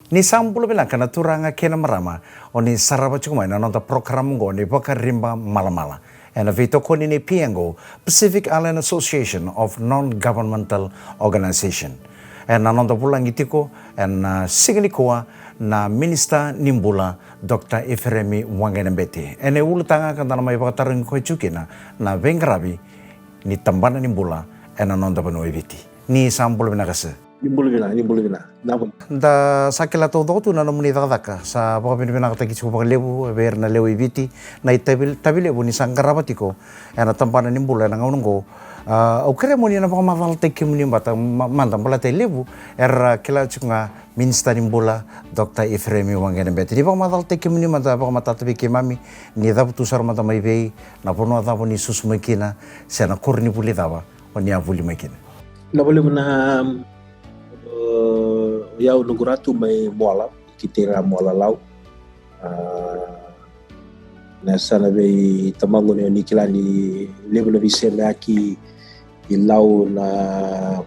Ni sampulo bilang kana turanga kena marama oni saraba chukuma na nonta program go ni rimba malamala. And vito koni ni piengo Pacific Island Association of Non-Governmental Organization. And nanonta pulang itiko and signi koa na Minister Nimbula Dr. Efremi Wangenembeti. Ene ulu tanga kan tanah mai pakatareng ko chukina na vengrabi ni tambana Nimbula and nanonta panu eviti. Ni sampulo binakase. Nimbula bina. Nabon. Da sakila todo tu na nomuni daka sa paka pinipina kata kisu paka lebu ber na lewu ibiti na itabil lebu ni sangkarabati ko ana tampana Nimbula na ngaunung ko au kere moni na paka maval teki muni bata mantam pala te lebu era kila chunga Minister Nimbula Dr. Efremi Wangenembeti ni paka maval teki muni mata paka mata tabi ke mami ni dapu tusar mata mai bei na pono ata poni susu makina sena kurni puli dawa oni avuli makina Na boleh na yau nuguratu mai moala kitira moala lau na sana bei tamango ni kilani lebu na biseme aki ilau na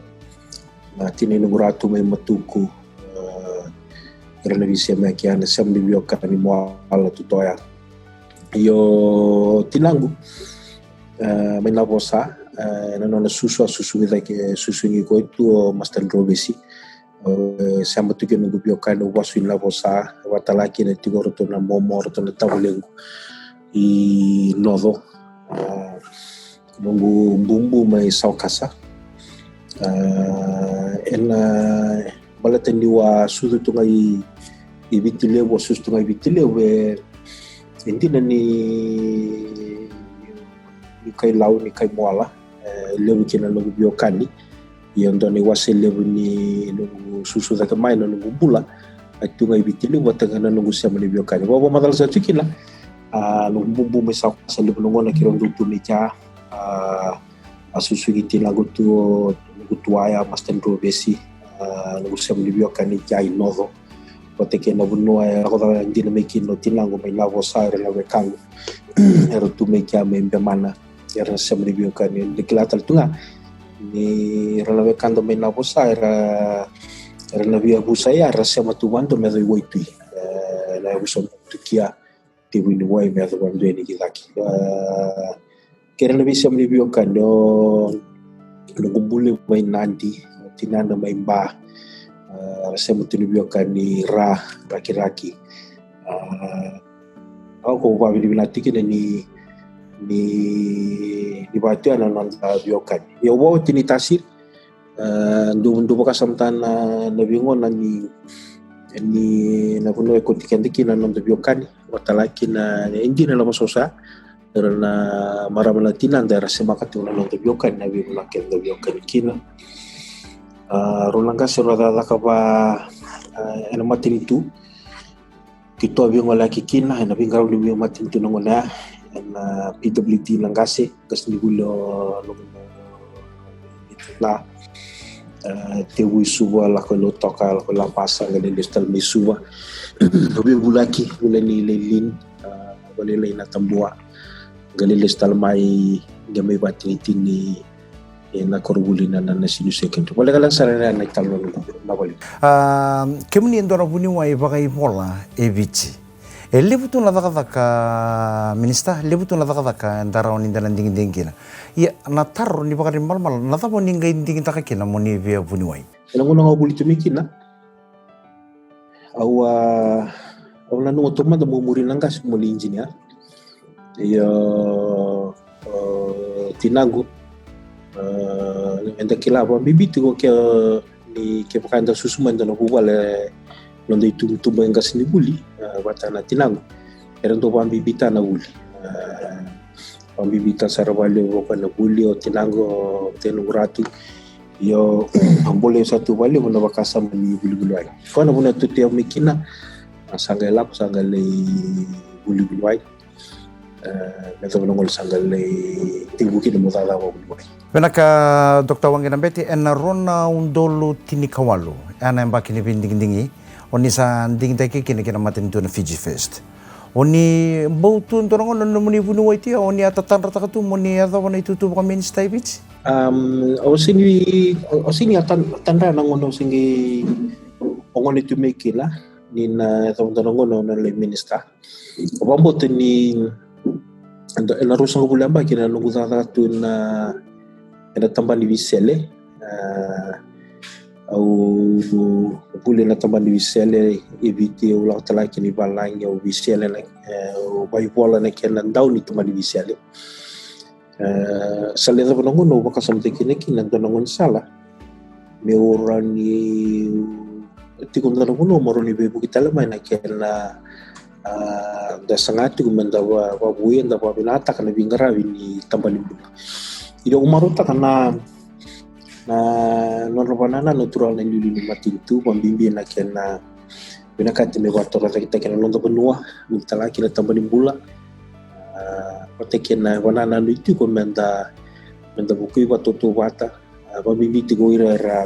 tini nuguratu mai matuku na biseme aki ana sam bibioka ni moala tutoya yo tinangu mai na bosa na nona susu ke susu ni ko itu Master Robesi sama tu kena gubiokan wasu la bosa watalaki na tigoroto na momoro to na tabulengo I nodo nungu bumbu mai saukasa ena balatendi wa sudu tungai ibitile wa susu tungai ibitile we intina ni kai lau ni kai moala lebu kena no gubiokani yang doni wase lebu ni nungu susu da kamai na nungu bula atu ngai bitili watanga na nungu siama ni biokani wa madal sa tukila nungu bumbu mesa sa lebu nungu na kirong dutu meja asusu giti lagu tu nungu tuaya Master Robesi nungu siama ni biokani jai nodo wateke na bunua ko da ndina meki no tinango mai lavo sa re la wekango era tu meja membe mana era siama ni biokani dikilatal tunga ni ralawe kando mai na bosa era na via busa ya rasa matuando me doi woitui la busa tukia te wini wai me do wando ni kilaki kera na bisa me bio kando no gumbule mai nandi tinanda mai ba rasa mutuni bio kani raki au ko bi binatiki ni batu ana nanda biokan ya wo tini tasir ndu bakasam tana na bingon ni na kuno ko tikandiki na nanda biokan watalaki na inji na lama sosa na maramala tinan da rasemakati na nanda biokan na bingon kenda biokan kina rolanga serada ka ba ana matini tu kito bingon laki kina na bingaw bingon matin tu ngona na PWD Langase kasi gulo la te wisuwa la ko toka la ko la pasa ngale destal misuwa dobi bulaki bulani lelin wale na tambua ngale destal mai gamay batini na korbulina na sinu second wala kala sarana na talon na wali kemuni ndora buni wa ibagai pola evici lebu tu na daka Minister lebu tu na daka ndara oni dalan dingin dingina ya na tarro ni bakari mal na tapo ninga dingin takakina moni via bunuai ela ngona ngabuli tumikina au na no toma da muri nanga muli engineer ya tinangu enda kila ba bibitu ko ni ke pakanda susuman da no bubale londo itutumba nga sinibuli batana tinango era ndo bambibita na uli bambibita sarabale boka na buli o tinango tenuratu yo ambole satu bale bona bakasa mani buli-buli ko na bona tutia mikina sangala sangale buli-buli meto ngol sangale tibuki mo tala mo buli Benaka Dr. Wangenembeti ena rona undolo tinikawalu ana mbakini binding-dingi oni sa ding take kini matin tu na Fiji Fest oni bautu ntorango no muni bunu waiti oni atatan rata tu muni ada wana itu tu kami Minister Beach osini atan tanra nangono singi ongon itu mekila ni na teman-teman ngono na le minister wambo ni na rusa ngubulamba kina nungu tu na tambah di visele au bule na tambah di visele evite ulang tala kini balang ya visele na bai bola na kena down itu tambah di visele sale na bongo no baka samte kini kina donongon sala me orani tikon na no moroni bebu kita lemai na kena da sangati kumenda wa buyen da wa binata kana bingara ni tambah limbula ida umaruta kana na norbanana natural na lulu matintu pambimbi na kena binakati me watora kita kena londo benua mutala kina tambah limbula pate kena banana no itu komenda buku watoto wata pambimbi tigo era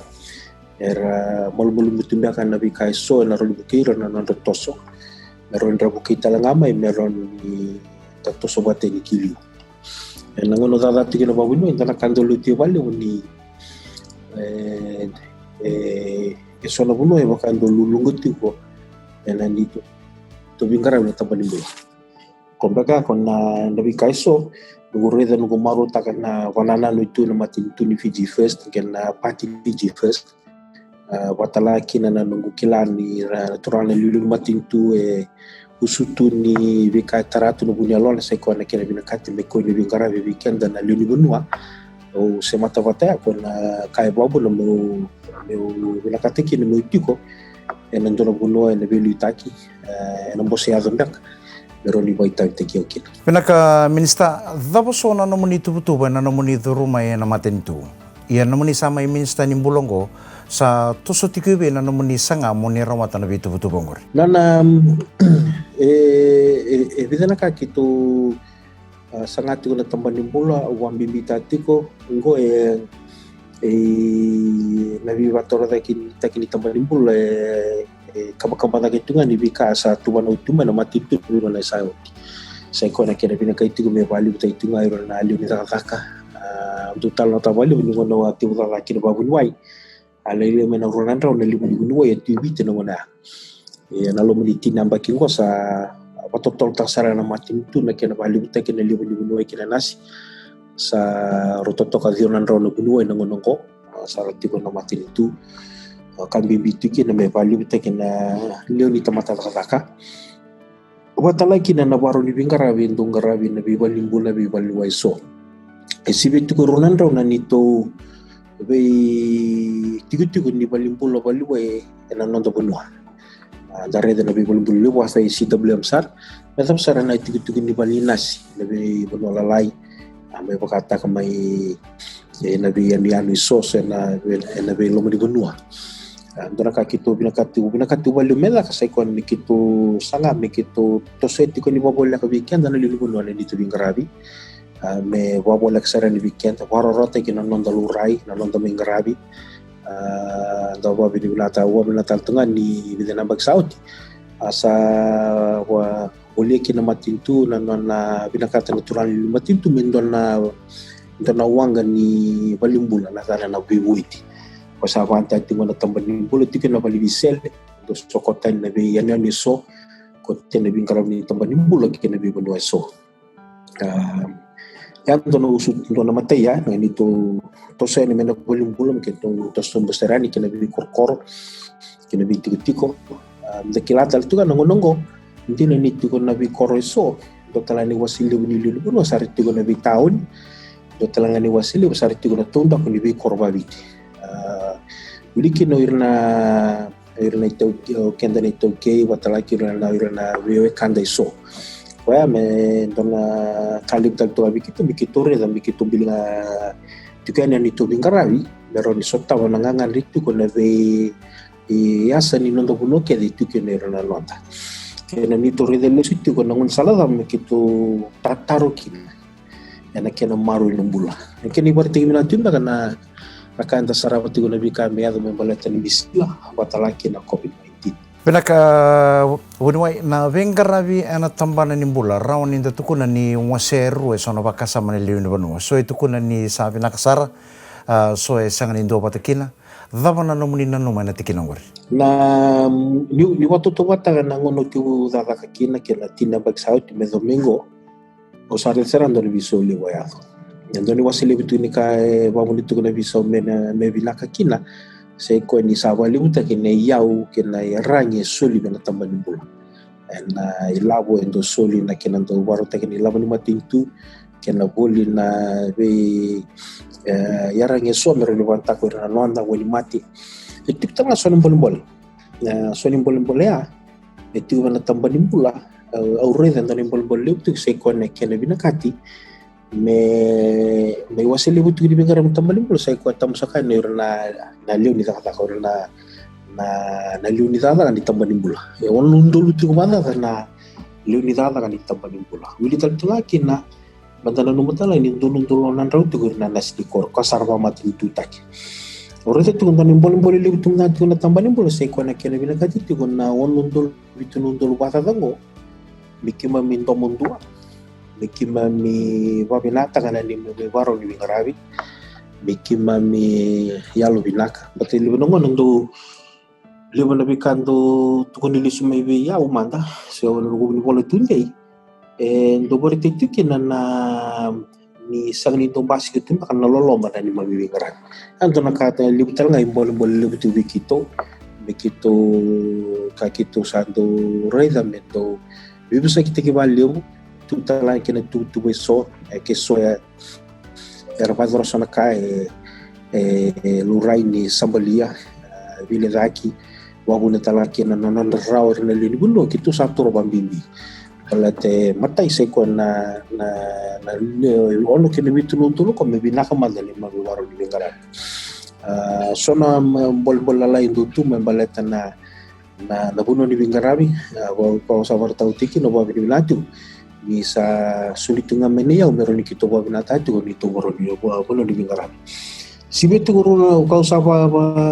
malu-malu mutumba kana bi kaiso na rolu bukira na nando toso meron rabu kita langama meron ni tato sobate ni kilio nangono dada tigina babuno intana kandolo tio vale ni sono buno e bakando lulunguti ko enanito to bingara na tabanibo kombaka kona nabi kaiso ngureda nugo maro takana wanana no itu na matintu ni Fiji First kena party Fiji First watala kina na nungu kilani natural na lulu matintu usutu ni vika taratu no bunya lona sai ko na kena binakati me ko ni bingara be weekend na lulu bunua o se mata vata ko na kai bobo no meu binakati kini mo itiko na ndona bunua na belu itaki na mbose ya zambak pero ni baita teki okil Pinaka minister dabo so na nomuni tubutuba na nomuni duruma na matintu ia nomuni sama minister ni Bulongo sa tuso tikube na nomuni sanga moni ramata na bitu butu bongor nana vidana ka kitu sangati ko na tambani bula wambi bitatiko ngo nabi watora takini tambani bula kaba na kitunga ni bika sa tuwana utuma na matitu na sayo sai ko na kena bina kaitigo me bali butaitunga iro na ali ni takaka total nota bali ni ngono ati utala kina babun wai ala ile mena ronanda na libu ni ya tibite na ngona na lo muliti namba kingo sa patotol tasara na matintu na kena bali butake na libu ni kina nasi sa rototo ka zionan ro na bunua na ngono ko sa ratiko na matintu kan bibitu kina me bali butake na leo ni tamata takaka watala kina na baro ni bingarabi ndungarabi na bibali mbula bibali waiso sibitu ko ronanda na nito be tigu ni balimbula baliwe na nondo bunwa dare na be balimbula wasa CWM sar metam sar na tigu ni balinas na be bunwa lalai ame bakata kamai na be yani sos na be lomo di bunwa ndora ka kito binakati balumela ka sai kon mikito sanga mikito toseti ko ni bobola ka weekend na lilu bunwa ni dito bingarabi me wabola kasara ni weekend warorote kina nonda lurai na nonda mingarabi da wabi ni bilata wabila taltunga ni bidena bagsauti asa wa oli kina matintu na binakata natural matintu mendona wanga ni balimbula na sana na bibuiti kwa wanta tingo na tambani bulu tikina balibisel do sokotan na be yana ni so ko tena bingarabi ni tambani bulu kina be bunwa so yang tono usut tono mataya na nito to sa ni mena bulim ke to som besarani kena bi korkor kena bi tiko da kilata tu kan ngongo hindi na nito ko na bi koroso do tala ni wasili ni lulu no sari tiko na bi taon do tala ni wasili sari tiko na tonda ko ni bi korbabiti uliki no irna ito kenda ni to ke watala ki irna we kanda iso Wah, me dona kalib tal to abikito re dan bikito bilinga tukan yang itu bingarawi pero ni sota wanangangan ritu ko na ve yasa ni nondo buno ke di tukan era na nota kena ni to re dele situ ko nangon salada me kito tataro kin yana kena maru inumbula keni berarti mina tunda kana nakanta sarabati ko na bika me ado me balatan bisla watalaki na covid-19 Pinaka wunwai na vengaravi ana tambana ni mbula rawan inda tukuna ni waseru sono bakasa maniliu ni banua so tukuna ni sabi nakasara so sangan indo patakina Dava na nomuni na numa na tikinangor. Na ni watoto wata na ngono tu dada kakina kena tina bagsao ti me domingo o sare serando ni viso li wayado. Ndoni wasile bitu ni ka wamuni tu na viso me vinaka kina se ko ni sawa libuta kena yau kena rangi soli bena tambani bula. Na ilabo endo soli na kena ndo warota kena ilabo ni matintu kena boli na be yarangi somero ni wanta ko na nonda wali mati. Itu kita nggak soalnya boleh-boleh. Soalnya boleh-boleh ya. Itu mana tambah nimbula. Aure dan tani boleh-boleh itu saya connect kena bina kati. Me wasili butu di bingkaran tambah nimbula saya kuat tambah sakai na liu ni tak kau na liu ni tak kan ditambah nimbula. Ya orang nundul itu kemana karena liu ni tak kan ditambah nimbula. Wili tak tu lagi na bantana numutala ini nundul nan rau tu na nasi dikor kasar mati itu tak. Orete tu kan boleh liu tu na tambah nimbula saya kuat nak kena bina kati tu na orang nundul bata tango. Bikima minto mundua. Bikima mi wabinata kana ni me waro ni bingarabi. Bikima mi yalo binaka. Bati liu nongo nando liu na bikando tu koni lisu mai be ya umanda. So nungu ni boleh tunjai. Ndo bore tu kina na ni sang ni tombasi ke tumba kan lolo mana ni mami bingarabi. Anto nakata liu tal ngai boleh liu tu bikito kakito santo reda mento. Bisa kita valeu tu tá lá que tu beso que só era mais roça cá lurai ni sambalia vile daqui wabuna tá lá que na rau na lini buno que tu sabe roba bimbi ela te matai se ko na ono que nem tu não como bina kamada ni ma waro ni ngara sona bol la indo tu membaleta na buno ni bingarabi ko sa varta utiki no babi binatu bisa sulit nga menia meron kito babi natatu ni to moro ni buno ni bingarabi sibetu ro ko sa ba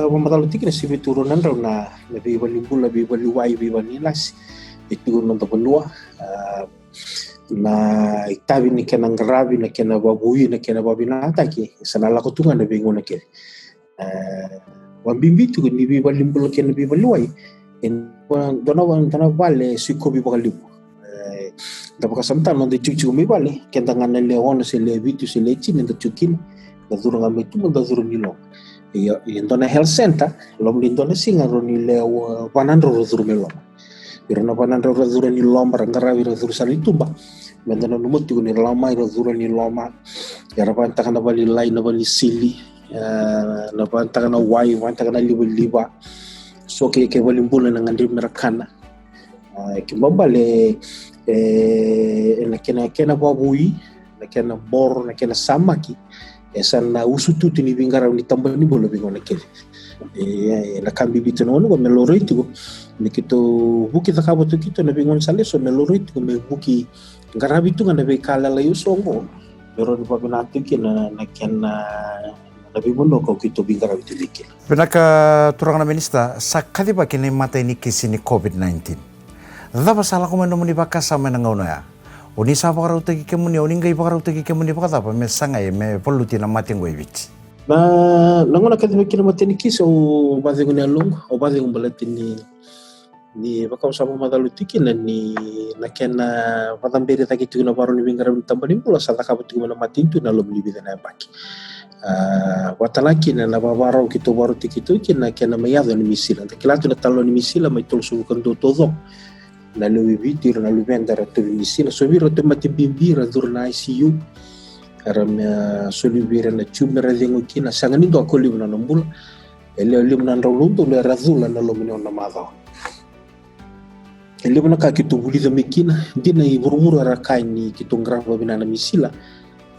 matalo utiki na sibetu ro nan na bi balimbula bi baliwai bi banilas itu no to benua na itabi ni kenang garabi na kena babui na kena babi nataki sanala ko tunga na bingo na ke wambimbi tu ni bi balimbula kena bi baliwai dona vale siko bi bakalibu da baka samta non de chuchu mi vale kenda ngana leon se le vitu se le chin da chukin da duro ngame tu da duro ni lo ya dona health center lom lindona singa ro ni le panandro ro duro melo irona panandro ro duro ni lom rangara ro duro sali tumba mendana numut tu ni lama ro duro ni loma ya rapan takana bali lai na bali sili na pan takana wai wan takana liba so ke walimbula na ngandi merakana ke mambale na kena babui na kena bor na kena samaki sana usutu ni bingara ni tambah ni bolo bingona ke na kambi bitu no ko meloro itu ni kito buki takabo to kito na bingon sale so meloro itu me buki ngarabi tu ngana be kala la yusongo pero ni babinatu kina na kena Nabi mundo kau kita bingkara itu dikit. Penaka turang na minista sakati ba kini mata ini kisini COVID-19. Dapa salah ko mano muni baka sama nangaw na ya. Uni sa pakaraw tagi kemuni, uni ngay pakaraw tagi kemuni baka tapa me sangay me poluti na mating goivich. Na langona kati me kina mata ini kis o base ko along o base ko balati ni baka usama madaluti kina ni na kena patambere tagi tu na baro ni bingkara tambani pula sa takabati ko na matintu na lom libi na baki. Watalaki na nababaraw kito baro tikito kina kena mayado ni misila takilatu na talo ni misila may tulso kan do todo na lubitir na lubenda ra to misila so biro to matibimbira dur na ICU aram solubira na chumera dengo kina sangani do akoli na nambul ele lim na rawlundo le razula na lomino na madaw ele na ka kito buliza mikina dina iburmura ra kaini kito ngrava binana misila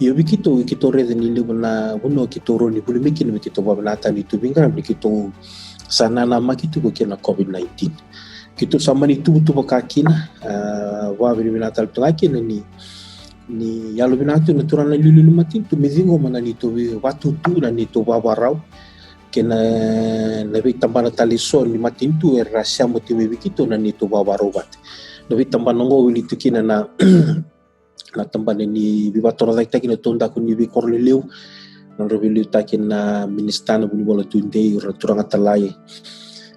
iyo bikito rede ni libu na uno kito roni buli mikini bikito babanata ni tubingra bikito sana na makito ko kina COVID-19 kito sama ni tubu kakina wa binata tungakina ni yalo binatu na turana lilu matin tu mizingo mana ni to watu tu na ni to babarau kena nabi tambana taliso ni matin tu rasya motivi bikito na ni to babarau bat nabi tambana ngo wili tukina na tambane ni bibatora daita kina tonda ko ni bi korleleu non revilu takin na ministana buni bola tunde ura turanga talai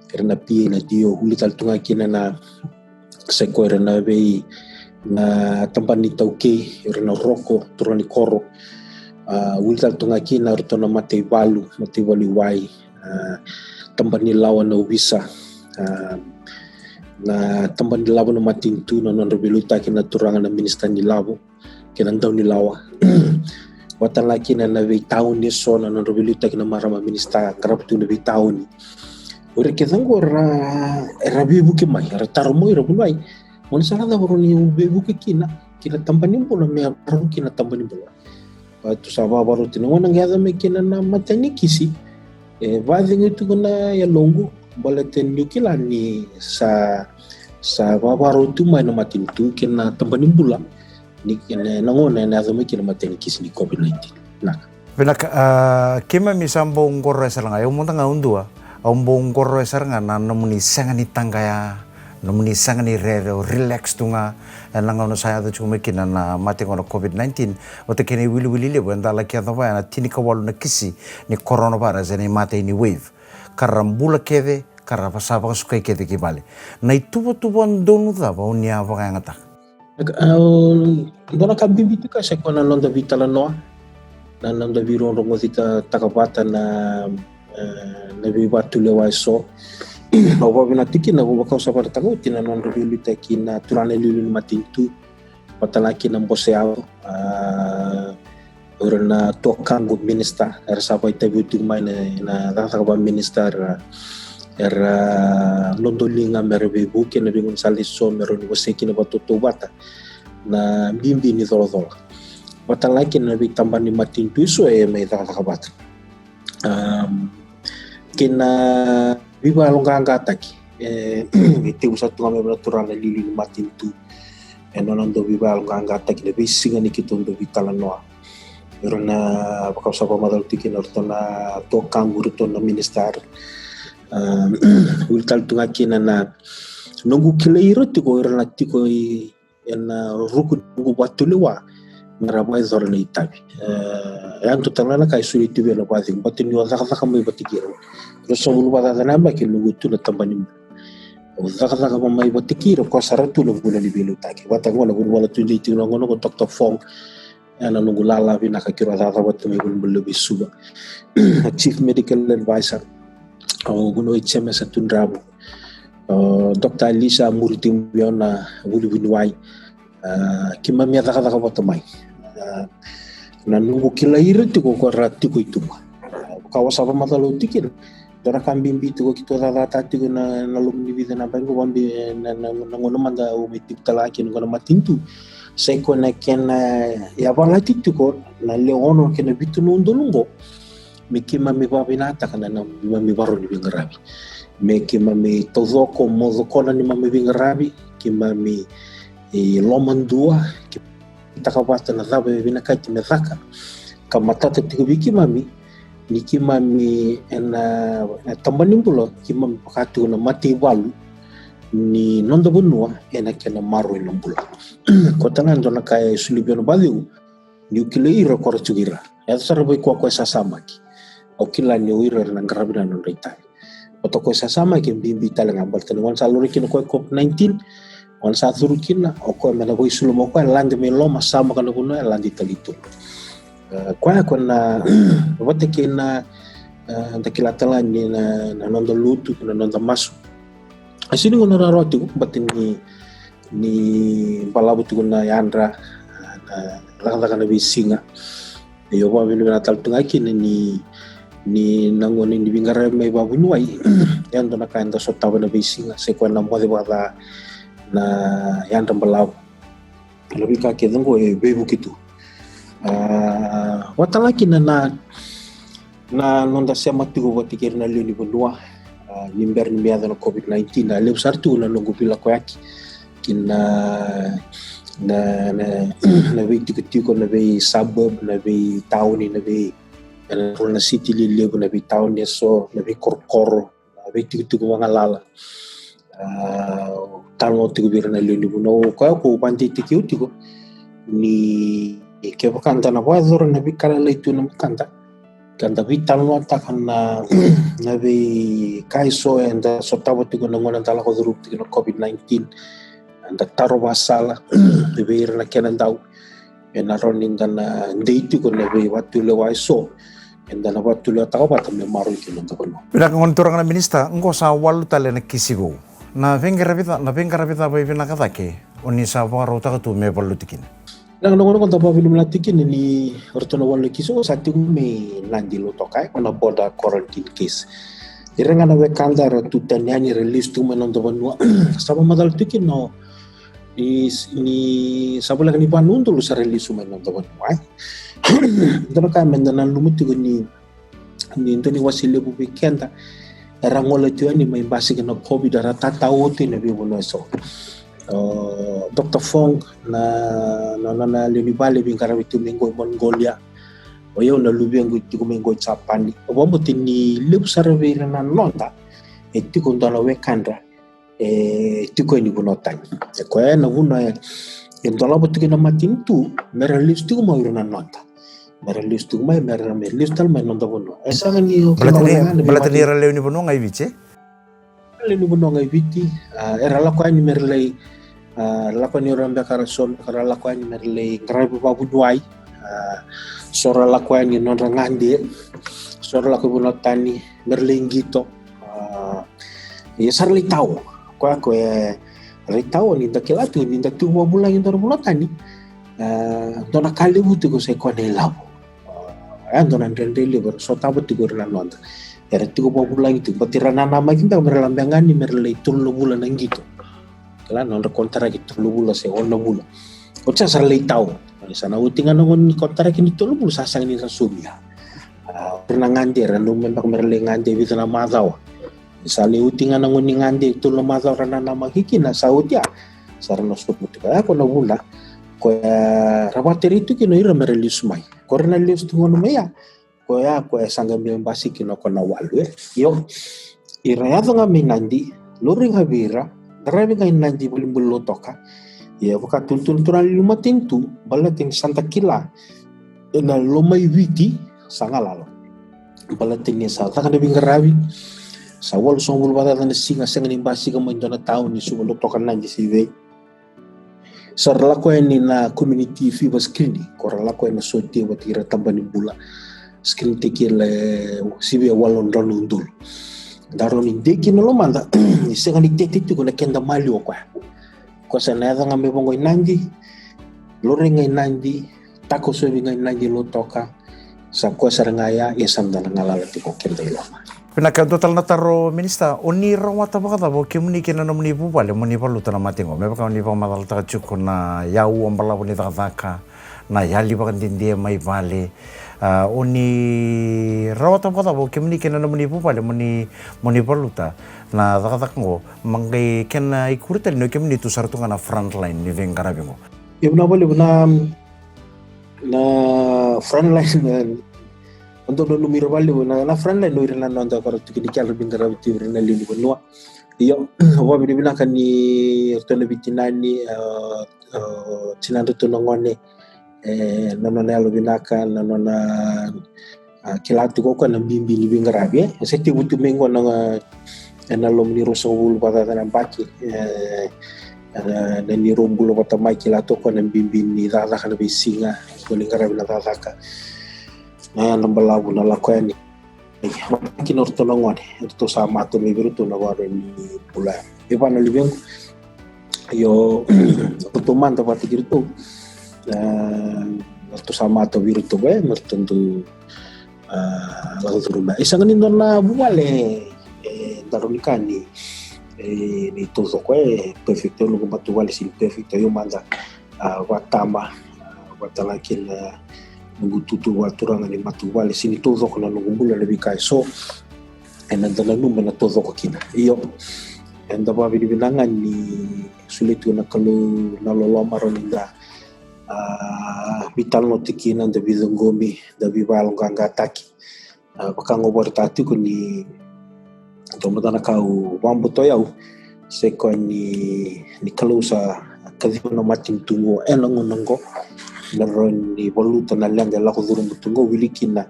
erna pi na dio huli tal tunga kina na seko erna vei na tampani tauke erna roko turani koro huli tal tunga kina rutona matei walu wai tampani lawa na ubisa na tampani lawa na matintu na non revilu takin na turanga na ministan ni lawo kina ndau ni lawa watan laki na nabi tahun ni so na nonrobilu tak na marama minista karap tu nabi tahun ni ore ke tango rabi buke mai ra taromo ira bulai mon sala da boroni ube buke kina tambani bola me rabu kina tambani bola tu saba baru tino wana ngada me kina na matani kisi vading itu kena ya longo bola ten yukila ni sa babaru tu mai na matin tu kina tambani bola ni nangona na azama kina mateni kisi ni COVID-19 na Pinak kima misambo ngorro esaranga yung munta nga undua umbo ngorro esaranga na namuni sangani tangaya namuni sangani rero relax tunga nanga ono saya tu cuma kina na mati ngono COVID-19 ote kini wili lebo enda laki atapa na tini kawalu na kisi ni coronavirus ni mati ni wave karambula keve karapasapa sukai kete kibali na itubo ndonu tapa unia apa kaya ngata dona kabimbi tu ka sekwa na nonda vitala noa na nonda viron rongo tika takapata na bibatu lewa so bawa bina tiki na bawa kau sabar tango tina nonda vilu taki na turane lilu matintu patalaki na mbose ao ora na tokango minister era sapa itabi tu mai na takapa minister era londolinga merbe buke na bingon saliso meron waseki na batoto bata na bimbi ni tholo watalaki na bitamba ni matintu iso me takabata kina biba longanga taki ite usatu ngame natural lili ni matintu enonondo biba longanga taki na bisinga ni kitondo vitala noa erona bakausa pamadal tiki na rutona tokango rutona minister ultal tunga kina na nungu kileiro tiko irana tiko ena ruku nungu batulewa maraba izor na itabi yang tutangana kai suri tibe la bazi batini wa zaka mai batikiro roso bulu bada na ba kilu tu na tambani zaka mai batikiro ko saratu lo bulu li belu taki watango la bulu wala tundi tino ngono ko tok fong ana nungu lala bina ka kiro zaka batu mai bulu bisuba chief medical advisor guno HMS Tundrabu Dr. Lisa Muritim Biona Wuli Winwai kima mia taka botamai na nungu kila iriti ko rati ko itu kawas apa matalo tikin dora kambimbi to kito rata tiko na lumni vida na bango wambi na ngono manda o mitip talaki ngono matintu sai ko na ken ya bala tiko na leono ken bitu nundolungo mikima mi babinata kana na mi baro ni bingarabi me kima mi tozoko mozokona ni mami bingarabi kima mi lomandua kita kabata na zabe binakati mezaka kama tata tikubiki mami ni kima mi na tambani mbulo kima mi pakatu na mati walu ni nondo bunua ena kena maru ina mbulo kotana ndona kaya sulibiono baliu ni ukileira kora chugira ya saraboi kwa sasamaki okila ni uira na ngarabina no reita otoko sasama ke bimbi tala ngambal tan wan saluri kin ko COVID-19 wan sa turukin oko mena ko isulo mo ko lande me lo masama kana kuno lande talito ko na wote kina ndakila tala ni na nondo lutu na nondo masu asini ngono raroti batin ni balabu tu na yandra na kana bisinga yo ba bilu na tal tunga kin ni nangoni ni bingara mai babu nuai yang dona kainda sota bana bisinga sekwa na mo de bada na yanda balau lebih ka ke dango bebu kitu watalaki na nonda sema tigo botikir na luni bonua nimber ni miada na COVID-19 na leu sartu na nungu pila ko yaki kina na tiko na be suburb na be town na be na city lile na be town so na be korkoro na be tiko mga lala talo tiko bira na lili no ko panti tiko ni ke bakanta na wazor na be kala itu na kanta Ganda vital no atakan na vi kaiso enda sotawa tigo na ngona tala ko drup tigo COVID-19 anda taro masala vi na kenan daw na ronin na date ko na vi watu le waiso enda na watu le tawa bata me maro kino takono. Pinakang turang na minista ngo sa walu tale na kisigo na vengera vita bai vina katake oni sa waro takatu me balutikin. Nang nongono kon tapa film latikin ni ortono wala kiso sa tiu me landi lo tokai ona boda quarantine case. Iranga na we kandar tutanyani release tu menon to banua. Sama madal tikin no ni sabula ni panunto lo sa release menon to banua. Dara ka mendana lumuti ko ni intoni wasile bu weekenda. Era ngola tu ni mai basi na covid ara tata oti na bi bono so. Dr. Fong na linibale bingkara itu minggu Mongolia o yo na lubiang itu minggu Japani o mo tini lebu sarave na nonda itu ko ndala we kandra itu ko ni bunotan ko na buno e ndala botu na matin tu mera listu mo na nonda mera listu mai mera listal mai nonda buno esa ni Balatani ralew ni buno ngai vice le ni buno ngai viti era la ko ni merlei lakoni orang bakar son kara lakoni merle grabe babu duai sora lakoni non rangande sora lakoni bunotani merle ngito ya sarli tau ko ritau ni dakilatu ni datu bulan yang bunotani dona kali butu ko se kone labo dona ndende ber so tabu tu gorna non era tu bulan itu batirana nama kita merlambangan ni merle tullo bulan ngito kala non kontara gitu lubula se ono bula ocha sarlei tau sana utingan ngon kontara kini tulu bulu sasang ni rasumia pernah ngande ranu memang merle ngande bitana madau misali utingan ngon ni ngande tulu madau rana nama kikina saudia sarano supu tika ko na bula ko rabateri itu kino ira merle sumai korna lius tungon meya ko sangam basi kino ko na walu yo ira ya ngami nandi luring habira Darabi ngai nanti bulim toka ya buka tuntun turan lima tintu balatin Santa Kila na lomai witi sangalalo balatin ni sa taka nabi ngarabi sa wal songul bata na singa senga ni basi ka mo taon ni sulo toka nanti sive sarla ko ni na community fiba screen korala ko na soti watira tambani bula screen tikile sibe walon rolundul daro ni deki no manda ni senga ni teti tu na kenda mali o kwa sa na nga me bongo inandi lore ngai nandi tako so ngai nandi lo toka sa ko sa ngaya ya samda ngalala ti ko kenda lo Pinaka total na taro minista oni rawata bakata bo kimuni kena no muni bubale muni palu tana matingo me baka ni pa madal ta chuko na yau ambala ni taka na yali bakan dindie mai vale oni rawata bakata bo kimuni kena no muni bubale muni paluta na taka ngo mangai kena ikurita no kimuni tu sartu ngana frontline ni vengara bengo ibna bole na frontline untuk no numero vale na frontline no irna no anda karo tukini kyal bingara biti irna lili bonwa iyo wa bi bina kan ni tono bitinani tinando tono ngone nono nelo binaka nono na kilatu ko kan bimbi ni bingara be seti butu mengo na lom ni rosowul pada tan baki na ni rombulo pada mai kilatu ko na bimbi ni dada kan be singa ko lingara bina dada ka na nambalabu na lakwani makin orto nongone orto sama to me biruto na waro ni pula iba na libeng yo orto manta pati girto orto sama to biruto be mertentu lagu rumah isang ni na buale darunikani ni todo ko perfecto lugo matuwali sin perfecto yo manda watama watalakin nunggu tutu waturangan ni matuwali sini todo ko na nungumbula lebih kai so enanda na numba na todo ko kina iyo enda ba binangan ni sulit ko na kalu na loloma roninda vital no tikina da bizongomi da bibalong gangataki bakango bortatu ko ni tomatana kau wambo toyau seko ni kalu sa kadhiyo na matin tungo elango nango naron ni voluta na langa la ko durung tungo wilikina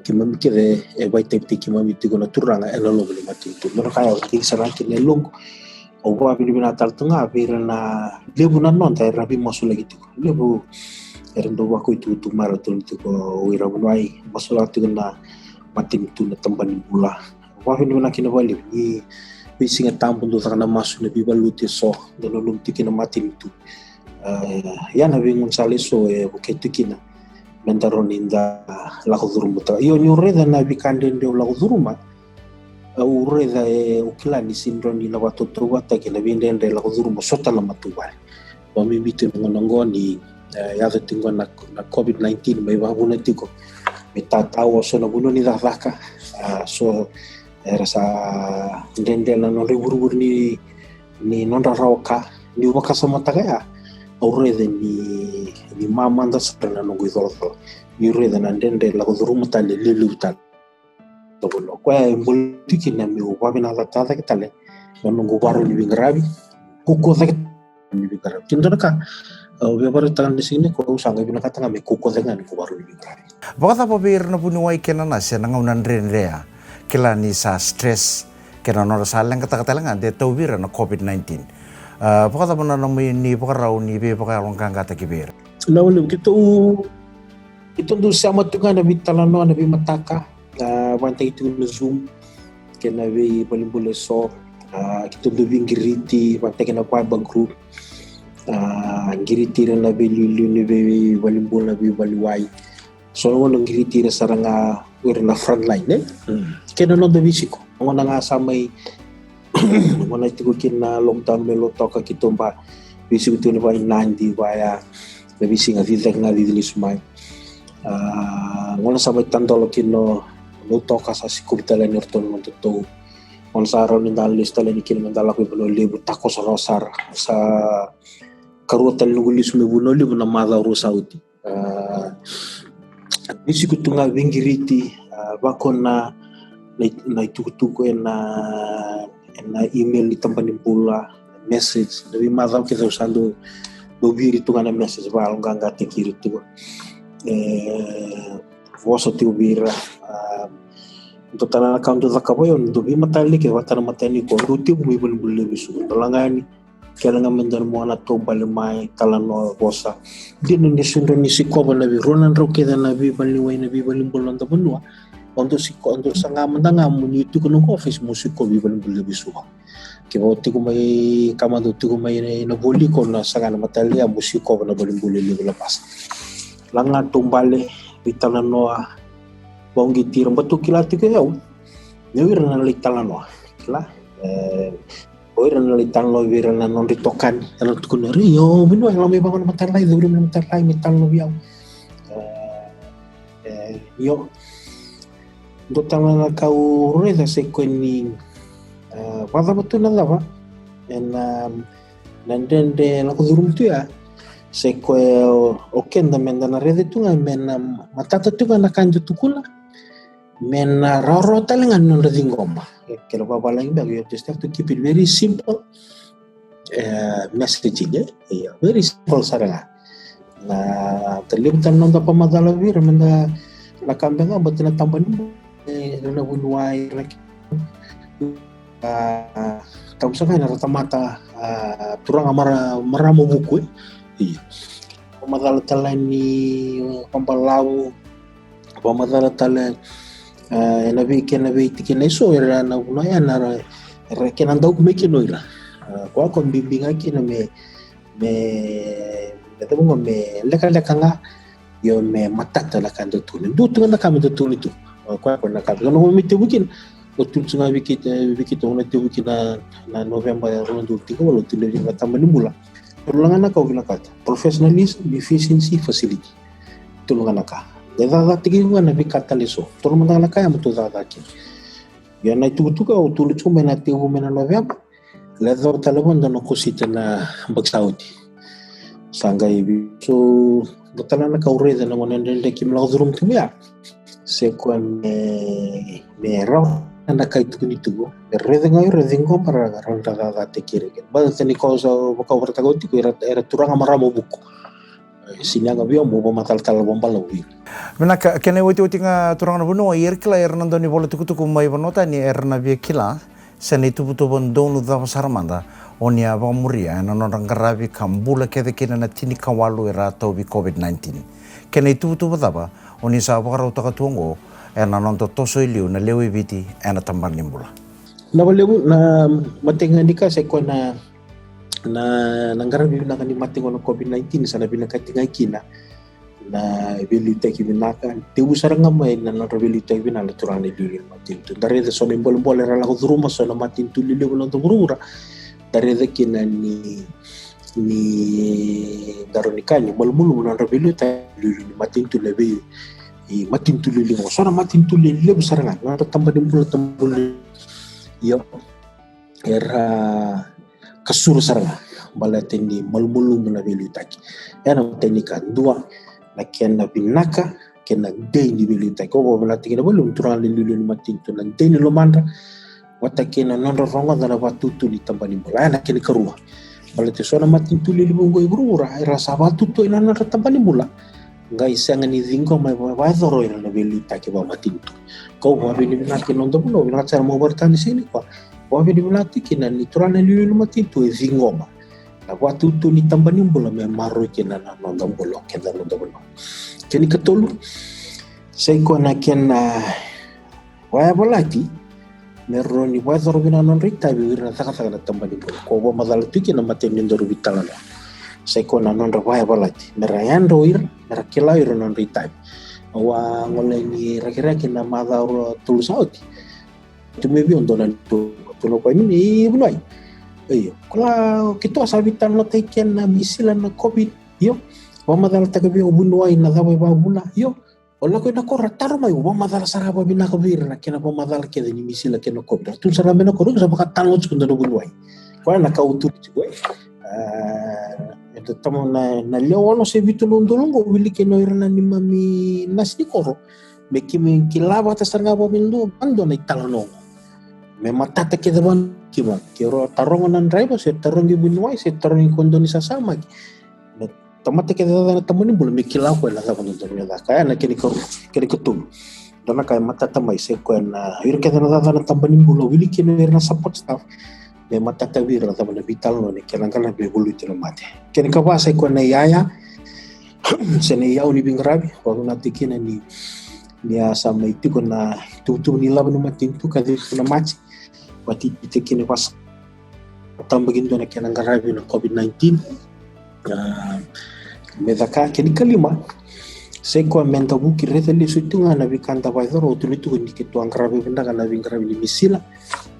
kimamikire vai temti kimamiti kona turanga ena logo ni mati tu no kaya ti saraki ne longo o wa bini bina tal tunga vira na lebu na non ta rabi masula gitu lebu erendo wa ko itu mara tu ko wira bunai masula tu na mati tu na tamban bula wa bini bina kina bali ni singa tampon do takana masu na bibalu te so do lum tikina mati tu yana bingun saleso buketu kina mentaron inda lago durumuta io nyoreda na bikande ndo lago duruma ureda ukilani sindroni la watoto wata kina bindende lago duruma sota la matuwa wamibiti ngoni ya tingwa na COVID-19 mai wabuna tiko metatawa so na bunoni dahaka so rasa ndende na no ribur ni non raroka ni wakasa matagaya ureda ni mama nda sarana no guidolo ureda na ndende la guduruma tale liluta tolo kwa mbuliki na mi wabina tata kitale no gubaru ni bingrabi kuko tak ni bingrabi kindaka biar tangan di sini kau sanggup bina kata ngame kuko dengan gubaru ni bingrabi Bakata papir na punuway kena nasi nangunan rea kila ni sa stress kena nora salang kata-katalangan de tawira na COVID-19. Bakata mo na ni pakaraw ni be pakarong kang kata kibir. Lalu itu tu sama tu kan nabi talano nabi mataka wantai itu na zoom kena nabi paling boleh so kita tu bingiriti wantai kena bang group giriti na nabi lulu nabi paling boleh nabi baliwai so nang giriti na saranga na front line kena no bisiko ngona nga samay ngona itu kina long term melo toka kitomba bisiko tu na ba inandi baya nabisi nga vidak nga didili sumay ngona samay tandolo kino no toka sa sikubitala ni orton mo to ngona sa araw ni dalis tala ni kino mandala ko ibalo libo tako sa rosar sa karutal nugulis mo buno libo na mala rosauti bisiko tu nga bingiriti bakon na itukutuko na email ni tampan pula message dari madam kita usando bobiri tu na message ba ang ganga tikiri tu voso ti ubira total na account da kaboyon do bi matali ke watana matani ko ruti mo ibon bulle bisu dalangani kaya nga mandar mo na to balimay talano bosa din ni sundo ni sikoba na bi ronan ro keda na bi baliway na bi balimbolon da bunwa untuk sa nga mandanga mo ni tu kuno office mo siko bi balimbol bi suha ke bauti ko may kamado tu ko may na boli ko na sa nga matali mo siko na balimbol li lapas langa tumbale bi talano bongi tiram batu kilati ko yaw nyawir na li talano kila oira na litan lo vira na non ritokan ano tu kuno rio bino ang may bangon matalay duro na matalay metal lo biaw yo do tama na kau reda se kweni wala betul na lava en nandende na ko durum tu ya se ko oken da menda na reda tu nga men matata tu na kanjo tukula men raro talengan non ngoma kelo babala imba you just have to keep it very simple messaging very simple saranga na terlibat non da pamadala vir menda la kambanga batina tamban na bunwai tam sakay na ratamata turang maramo buku pamadala tala ni pambalaw pamadala tala nabi tikin eso era na unaya na rekenan daw kumikino ila kwa kon bimbinga kina me tamo me leka nga yo me matata la kan tutun dutu na kami tutun itu kwa na kami no miti bukin otul sunga bikita una tu bukin na November ron dutu ko lo tilo nga tamani mula tulungan na ka kata professionalism efficiency facility tulungan na ka dada tigin na bikata leso tolo mandala kaya mo to dada ki ya na tutuka o tulit ko mena tiwo mena November lezo talabon da no kusita na bagsauti sangay so butala na kaure da na monende kim la durum timya se ko me raw na kay tukuni tugo redingo para randa dada te kire ba tani ko sa baka vertagoti ko era turanga maramo buku sinianga vio mo matal-tal bombala wi. Menaka kene witi nga turang na buno kila nando ni bola tukutuku mai bonota ni na via kila seni tubutu bondonu da saramanda onia ba muria na non karabi kambula kede kina na tini kawalu rato bi COVID-19 kene tubutu ba oni sa ba rauta katungo na non to toso iliu na lewi biti na tamban limbula Na walewu na matenga nika sa ko na nangarabi na kani matengo na COVID-19 sana binakatinga kina na evaluate ki binaka te usaranga mai na evaluate ki binala turane diri matin tu dari de sono imbol era la ruma sono matin tu lile bulan tu burura dari de kina ni daronikanya malmulu na evaluate lili matin tu lebe matin tu lili sono matin tu lili busaranga na tambah dimbul yo era kasur saranga balatendi malmulu na evaluate yana teknika dua na kena binaka kena deni bilita ko wala tingina belum turan lilu matin tu na deni lo mandra wata kena nondro ronga dana watu tu di tambani bola na kena kerua balate sona matin tu lilu bongo ibrura era sabatu tu ina na tambani bola ngai sanga ni zingo mai wa zoro ina na bilita ke ba matin tu ko wa bini binaka nondo bono na cara mau bertani sini ko wa bini binaka kena ni turan lilu matin tu zingo ma na watu tu ni tambani bola me maro kena na nondo bola kena nondo bola kini ketulu sai ko na kena waya bolati meroni wazoro bina non rita bi wirna saka na tambani bola ko bo madal tu kena maten ndoro bitalana sai ko na non waya bolati merayando ir merakela ir non rita wa ngole ni rakira kena madaro tulusauti tu me bi ondona tu no ko ni bunai iyo kula kito sabitan lo teken na misila na covid yo wa madal tagabi ubunwai na dawe ba bula yo wala ko na ko rataro mai wa madal saraba bina ko bir na kena wa madal ke ni misila ke no covid tu saraba na ko sa baka tanlo ko na ubunwai ko na ka utu ko ito tamo na leo no se bitu londolongo wili ke no irna ni mami nasni koro me kimi kilaba ta sarga ba bindu ando na italano me matata ke daban kima kiro tarongan driver se tarongi bunwai se tarongi kondoni sasama na tamate ke dada na tamani bulu mikila ko la daban na da kaya na kini ketum dona kaya matata mai se ko na ir ke dada na tamani bulu wili ke no na support staff me matata wir na daban vital no ne kelangala be bulu tino mate kini ka ba se ko na yaya se ne yau ni bingrabi ko na tikina ni sama itu ko na tutu ni laban matin tu ka na match wati tekini pas tambagin do na kena ngarabi na COVID-19 medaka kini kalima sai ko menta buki reteli sutunga na bikanta baizoro tulitu ni kitu ngarabi benda kana ngarabi ni misila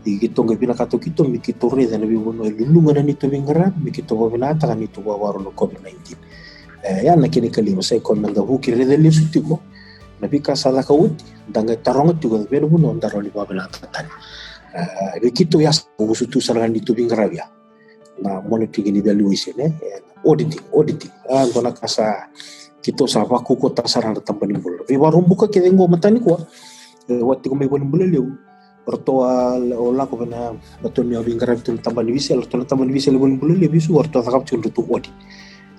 ikito ngabila kato kito mikito reza na bibono lulunga na nito bingarabi mikito babinata kana nito bawaro na COVID-19 yana kini kalima sai ko menta buki reteli sutuko na bikasa la kauti danga taronga tugo beno buno ndaro ni babinata tani Begitu ya usutu sarangan itu bingrabia na monitoring ni evaluation auditing gona kasa kito sa baku kota sarang tambani bol vi warum buka kedengo matani ko wati ko may bon bulalew orto ola ko na baton ni bingrab tum tambani wisel to tambani wisel bon bulalew bisu orto takap chundu tu audit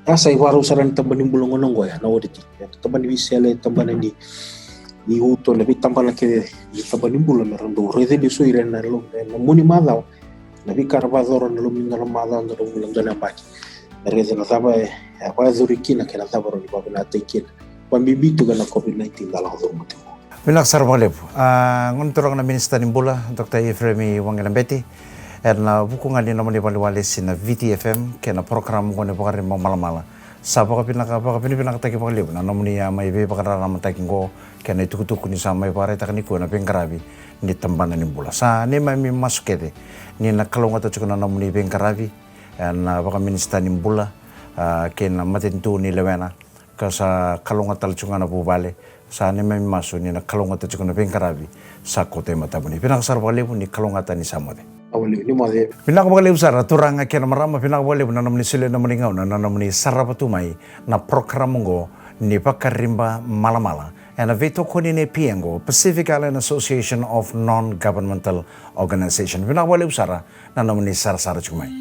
asa waru sarang tambani bulongo nongo ya na audit tambani wisel tambani ni uto lebih tambah lagi tambah nimbul merendo rede di suire na lo na muni madao nabi karvador na lo minga madao na lo bulan dana baki rede na taba apa zurikina kena taba ro ba na tekin pambibi tu kana COVID-19 dalam zo mutu Bilang sarbalep ngontorong na minister nimbula Dr. Efremi Wangelambeti na bukungan din naman ibaliwali sina VTFM kena program ko ne pokarin mo malamala Sapa ka pinakataki pa kalib na naman niya may iba ka naman taking ko kaya na itukutuk ni sa may pare takani ko na pingkarabi ni tambanan ni bula sa ni may masukete ni nakalunga to na naman ni pingkarabi na baka minista ni bula kaya na matintu ni lewena kasa kalunga talchunga na bubale sa ni may masu ni nakalunga to na pingkarabi sa kote matabuni pinakasar pa kalib ni kalunga ni samode Pinakabagaliw sa turang kaya marama pinakabagaliw na naman ni sila na maningaw na naman ni sarapatumay na programungo ni Pakarimba Malamala and a veto ko ni PNGO Pacific Island Association of Non-Governmental Organization. Pinakabagaliw sa na naman ni Sara Chumay.